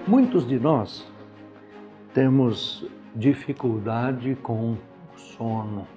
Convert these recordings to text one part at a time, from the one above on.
Muitos de nós temos dificuldade com o sono.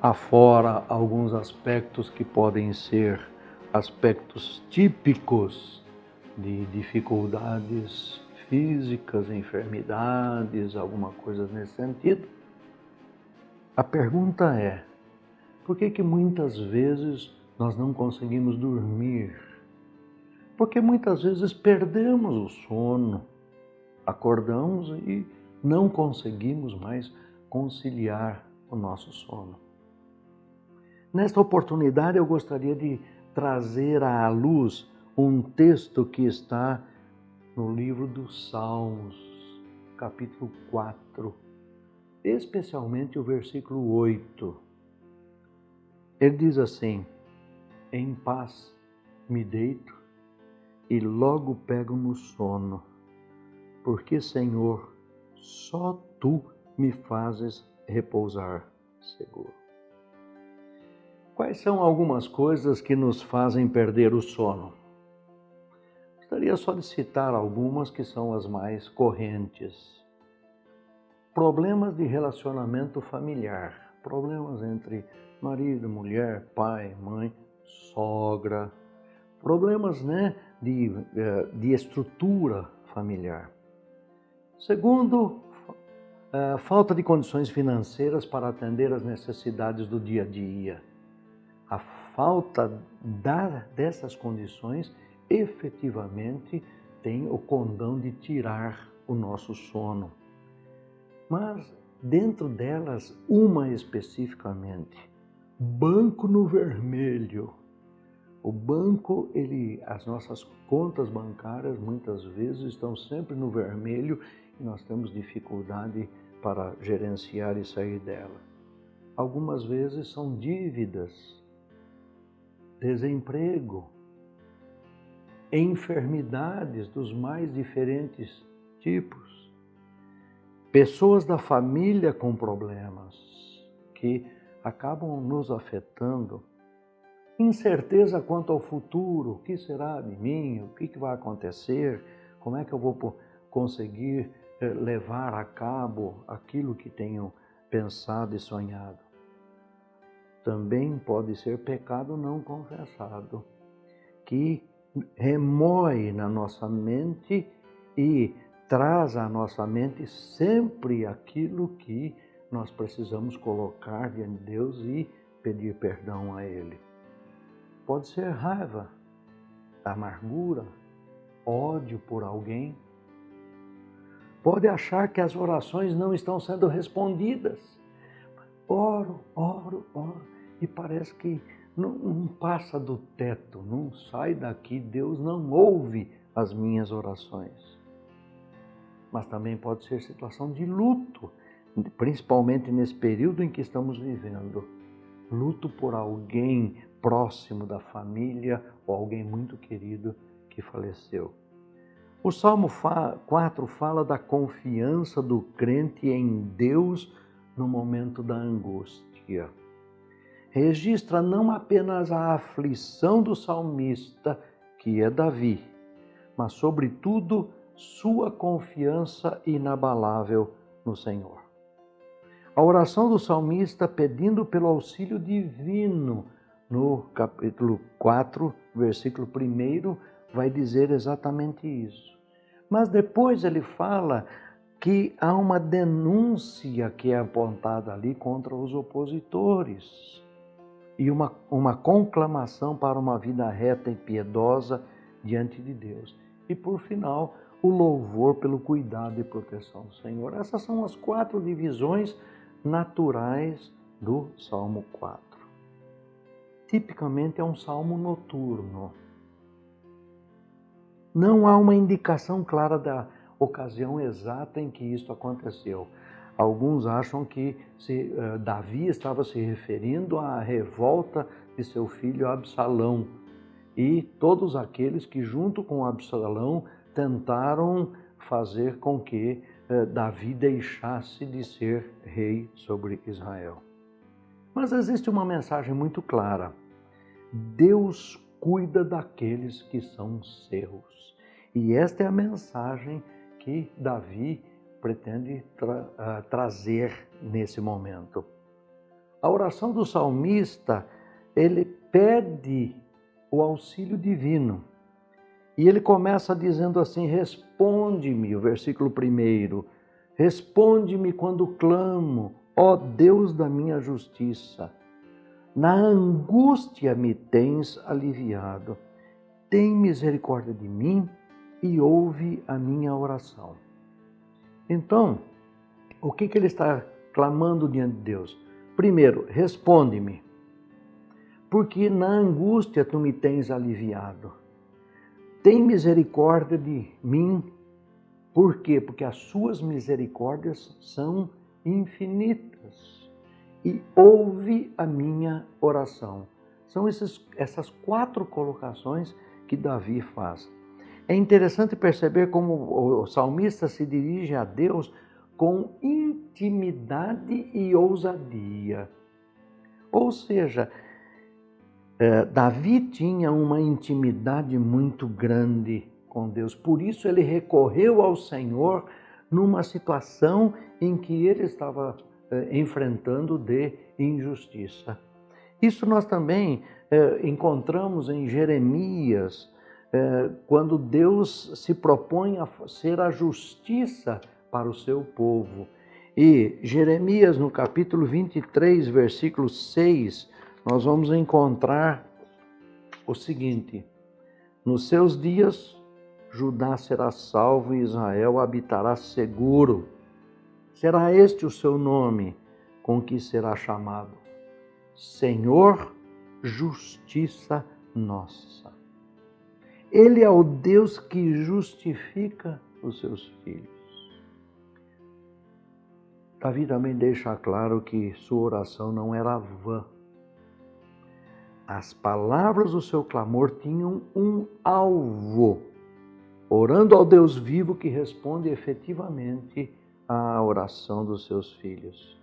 Afora alguns aspectos que podem ser aspectos típicos de dificuldades físicas, enfermidades, alguma coisa nesse sentido. A pergunta é, por que muitas vezes nós não conseguimos dormir? Porque muitas vezes perdemos o sono, acordamos e não conseguimos mais conciliar o nosso sono. Nesta oportunidade eu gostaria de trazer à luz um texto que está no livro dos Salmos, capítulo 4, especialmente o versículo 8. Ele diz assim: em paz me deito e logo pego no sono, porque, Senhor, só Tu me fazes repousar seguro. Quais são algumas coisas que nos fazem perder o sono? Gostaria só de citar algumas que são as mais correntes. Problemas de relacionamento familiar, problemas entre marido, mulher, pai, mãe, sogra, problemas de estrutura familiar. Segundo, falta de condições financeiras para atender às necessidades do dia a dia. A falta dessas condições efetivamente tem o condão de tirar o nosso sono. Mas dentro delas, uma especificamente, banco no vermelho. O banco, as nossas contas bancárias muitas vezes estão sempre no vermelho e nós temos dificuldade para gerenciar e sair dela. Algumas vezes são dívidas, desemprego, enfermidades dos mais diferentes tipos, pessoas da família com problemas que acabam nos afetando. Incerteza quanto ao futuro, o que será de mim, o que vai acontecer, como é que eu vou conseguir levar a cabo aquilo que tenho pensado e sonhado. Também pode ser pecado não confessado, que remoe na nossa mente e traz à nossa mente sempre aquilo que nós precisamos colocar diante de Deus e pedir perdão a Ele. Pode ser raiva, amargura, ódio por alguém. Pode achar que as orações não estão sendo respondidas. Oro e parece que não passa do teto, não sai daqui, Deus não ouve as minhas orações. Mas também pode ser situação de luto, principalmente nesse período em que estamos vivendo. Luto por alguém próximo da família ou alguém muito querido que faleceu. O Salmo 4 fala da confiança do crente em Deus no momento da angústia. Registra não apenas a aflição do salmista, que é Davi, mas, sobretudo, sua confiança inabalável no Senhor. A oração do salmista pedindo pelo auxílio divino, no capítulo 4, versículo 1, vai dizer exatamente isso. Mas depois ele fala que há uma denúncia que é apontada ali contra os opositores e uma conclamação para uma vida reta e piedosa diante de Deus. E por final, o louvor pelo cuidado e proteção do Senhor. Essas são as 4 divisões naturais do Salmo 4. Tipicamente é um salmo noturno. Não há uma indicação clara da ocasião exata em que isto aconteceu. Alguns acham que Davi estava se referindo à revolta de seu filho Absalão e todos aqueles que, junto com Absalão, tentaram fazer com que Davi deixasse de ser rei sobre Israel. Mas existe uma mensagem muito clara. Deus cuida daqueles que são seus E esta é a mensagem que Davi pretende trazer nesse momento. A oração do salmista, ele pede o auxílio divino. E ele começa dizendo assim: responde-me, o versículo 1, responde-me quando clamo, ó Deus da minha justiça. Na angústia me tens aliviado. Tem misericórdia de mim e ouve a minha oração. Então, o que ele está clamando diante de Deus? Primeiro, responde-me, porque na angústia tu me tens aliviado. Tem misericórdia de mim. Por quê? Porque as suas misericórdias são infinitas. E ouve a minha oração. São essas 4 colocações que Davi faz. É interessante perceber como o salmista se dirige a Deus com intimidade e ousadia. Ou seja, Davi tinha uma intimidade muito grande com Deus. Por isso ele recorreu ao Senhor numa situação em que ele estava enfrentando de injustiça. Isso nós também encontramos em Jeremias, quando Deus se propõe a ser a justiça para o seu povo. E Jeremias, no capítulo 23, versículo 6, nós vamos encontrar o seguinte: nos seus dias, Judá será salvo e Israel habitará seguro. Será este o seu nome com que será chamado: Senhor, justiça nossa. Ele é o Deus que justifica os seus filhos. Davi também deixa claro que sua oração não era vã. As palavras do seu clamor tinham um alvo, orando ao Deus vivo que responde efetivamente à oração dos seus filhos.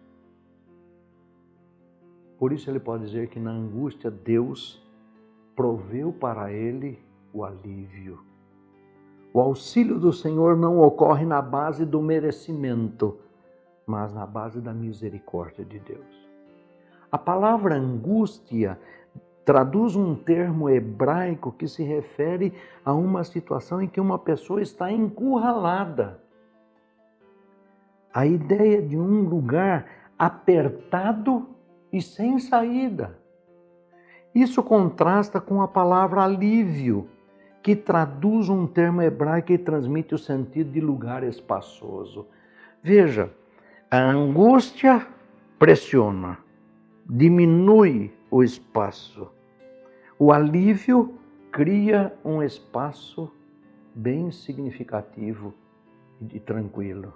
Por isso ele pode dizer que na angústia Deus proveu para ele o alívio. O auxílio do Senhor não ocorre na base do merecimento, mas na base da misericórdia de Deus. A palavra angústia traduz um termo hebraico que se refere a uma situação em que uma pessoa está encurralada. A ideia de um lugar apertado e sem saída. Isso contrasta com a palavra alívio, que traduz um termo hebraico e transmite o sentido de lugar espaçoso. Veja, a angústia pressiona, diminui o espaço. O alívio cria um espaço bem significativo e tranquilo.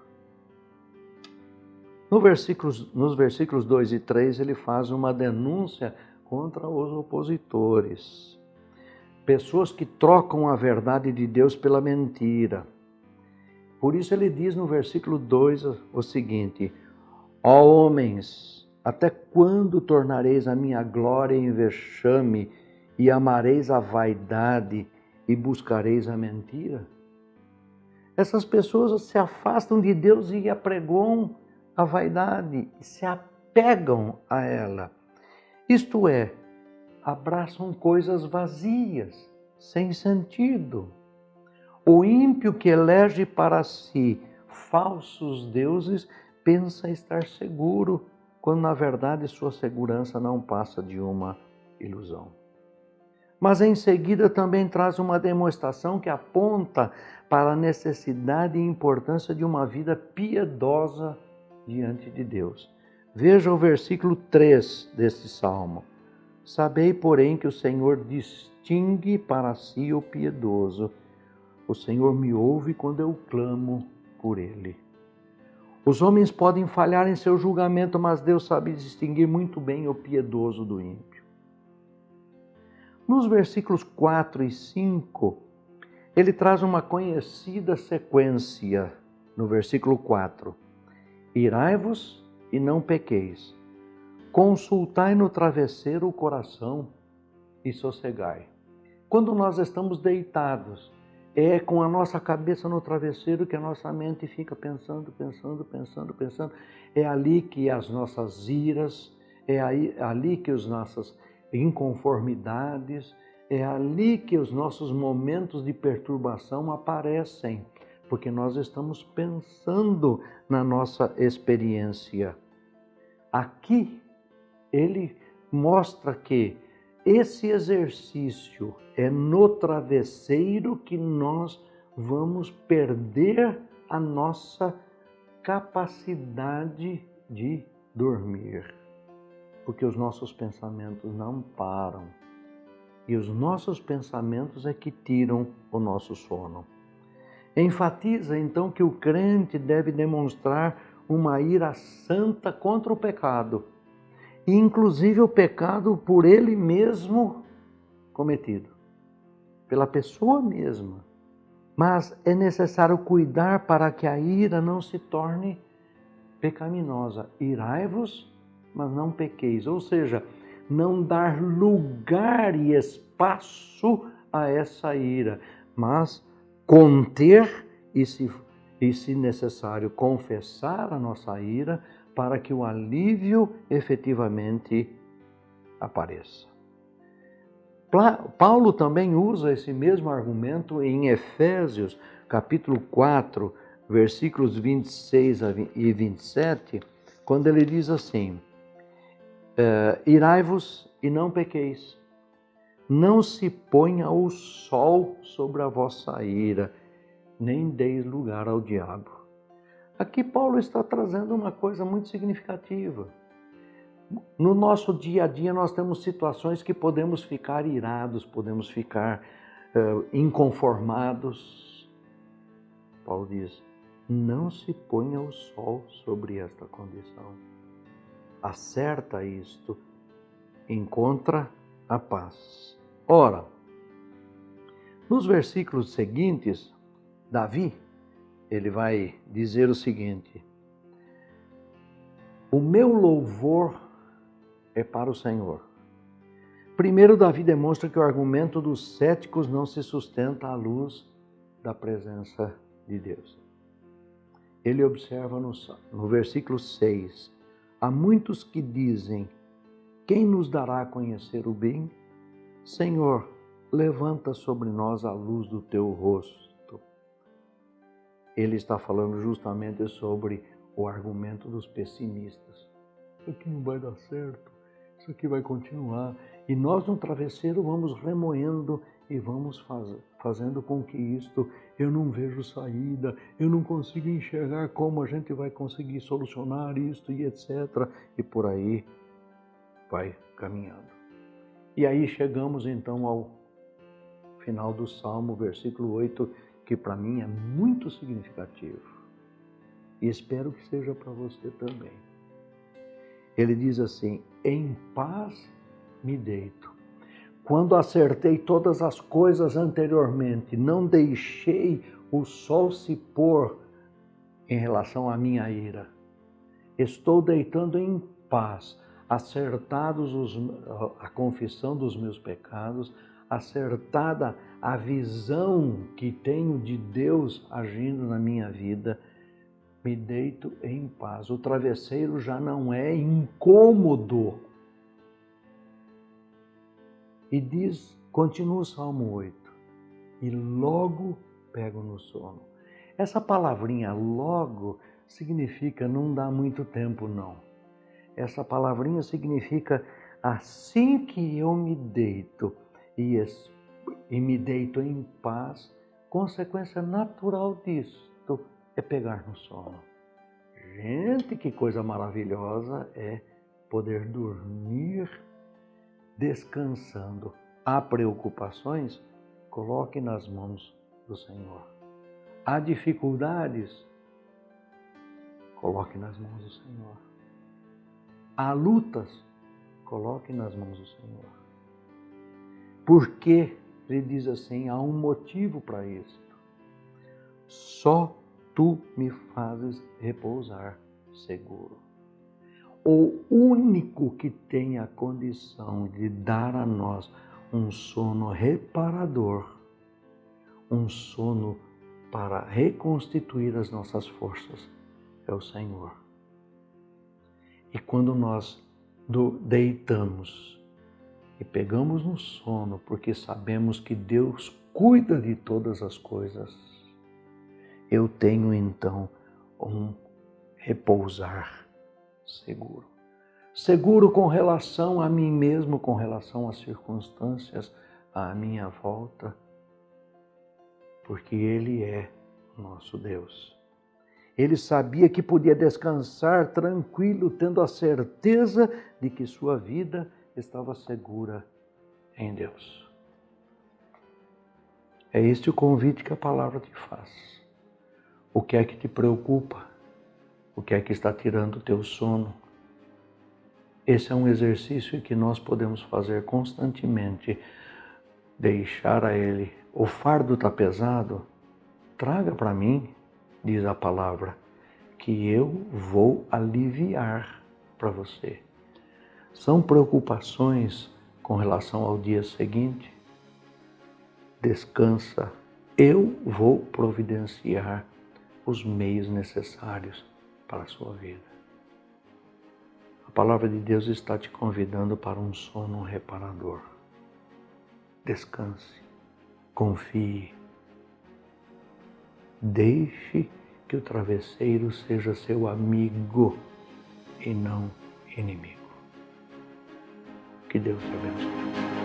Nos versículos 2 e 3, ele faz uma denúncia contra os opositores. Pessoas que trocam a verdade de Deus pela mentira. Por isso ele diz no versículo 2 o seguinte: ó homens, até quando tornareis a minha glória em vexame e amareis a vaidade e buscareis a mentira? Essas pessoas se afastam de Deus e apregoam a vaidade, se apegam a ela. Isto é, abraçam coisas vazias, sem sentido. O ímpio que elege para si falsos deuses pensa estar seguro, quando na verdade sua segurança não passa de uma ilusão. Mas em seguida também traz uma demonstração que aponta para a necessidade e importância de uma vida piedosa diante de Deus. Veja o versículo 3 deste salmo. Sabei, porém, que o Senhor distingue para si o piedoso. O Senhor me ouve quando eu clamo por ele. Os homens podem falhar em seu julgamento, mas Deus sabe distinguir muito bem o piedoso do ímpio. Nos versículos 4 e 5, ele traz uma conhecida sequência. No versículo 4, irai-vos e não pequeis. Consultai no travesseiro o coração e sossegai. Quando nós estamos deitados, É com a nossa cabeça no travesseiro que a nossa mente fica pensando. É ali que as nossas iras, ali que as nossas inconformidades, é ali que os nossos momentos de perturbação aparecem, porque nós estamos pensando na nossa experiência. Aqui ele mostra que esse exercício é no travesseiro que nós vamos perder a nossa capacidade de dormir, porque os nossos pensamentos não param. E os nossos pensamentos é que tiram o nosso sono. Enfatiza então que o crente deve demonstrar uma ira santa contra o pecado, inclusive o pecado por ele mesmo cometido, pela pessoa mesma. Mas é necessário cuidar para que a ira não se torne pecaminosa. Irai-vos, mas não pequeis. Ou seja, não dar lugar e espaço a essa ira, mas conter e, se necessário, confessar a nossa ira para que o alívio efetivamente apareça. Paulo também usa esse mesmo argumento em Efésios, capítulo 4, versículos 26 e 27, quando ele diz assim: irai-vos e não pequeis, não se ponha o sol sobre a vossa ira, nem deis lugar ao diabo. Aqui Paulo está trazendo uma coisa muito significativa. No nosso dia a dia nós temos situações que podemos ficar irados, podemos ficar inconformados. Paulo diz: não se ponha o sol sobre esta condição. Acerta isto, encontra a paz. Ora, nos versículos seguintes, Davi, ele vai dizer o seguinte: o meu louvor é para o Senhor. Primeiro, Davi demonstra que o argumento dos céticos não se sustenta à luz da presença de Deus. Ele observa no versículo 6, há muitos que dizem: quem nos dará a conhecer o bem? Senhor, levanta sobre nós a luz do teu rosto. Ele está falando justamente sobre o argumento dos pessimistas. Isso aqui não vai dar certo, isso aqui vai continuar. E nós no travesseiro vamos remoendo e vamos fazendo com que isto, eu não vejo saída, eu não consigo enxergar como a gente vai conseguir solucionar isto e etc. E por aí vai caminhando. E aí chegamos então ao final do Salmo, versículo 8, que para mim é muito significativo. E espero que seja para você também. Ele diz assim: em paz me deito. Quando acertei todas as coisas anteriormente, não deixei o sol se pôr em relação à minha ira. Estou deitando em paz, acertados a confissão dos meus pecados, acertada a visão que tenho de Deus agindo na minha vida, me deito em paz. O travesseiro já não é incômodo. E diz, continua o Salmo 8, e logo pego no sono. Essa palavrinha logo significa não dá muito tempo, não. Essa palavrinha significa assim que eu me deito e me deito em paz, consequência natural disto é pegar no sono. Gente, que coisa maravilhosa é poder dormir descansando. Há preocupações? Coloque nas mãos do Senhor. Há dificuldades? Coloque nas mãos do Senhor. Há lutas? Coloque nas mãos do Senhor. Porque ele diz assim, há um motivo para isso. Só tu me fazes repousar seguro. O único que tem a condição de dar a nós um sono reparador, um sono para reconstituir as nossas forças é o Senhor. E quando nós deitamos e pegamos no sono, porque sabemos que Deus cuida de todas as coisas, eu tenho então um repousar seguro. Seguro com relação a mim mesmo, com relação às circunstâncias à minha volta, porque Ele é nosso Deus. Ele sabia que podia descansar tranquilo, tendo a certeza de que sua vida estava segura em Deus. É este o convite que a palavra te faz. O que é que te preocupa? O que é que está tirando o teu sono? Esse é um exercício que nós podemos fazer constantemente. Deixar a Ele. O fardo está pesado? Traga para mim, diz a palavra, que eu vou aliviar para você. São preocupações com relação ao dia seguinte? Descansa. Eu vou providenciar os meios necessários para a sua vida. A palavra de Deus está te convidando para um sono reparador. Descanse, confie. Deixe que o travesseiro seja seu amigo e não inimigo. Que Deus te abençoe.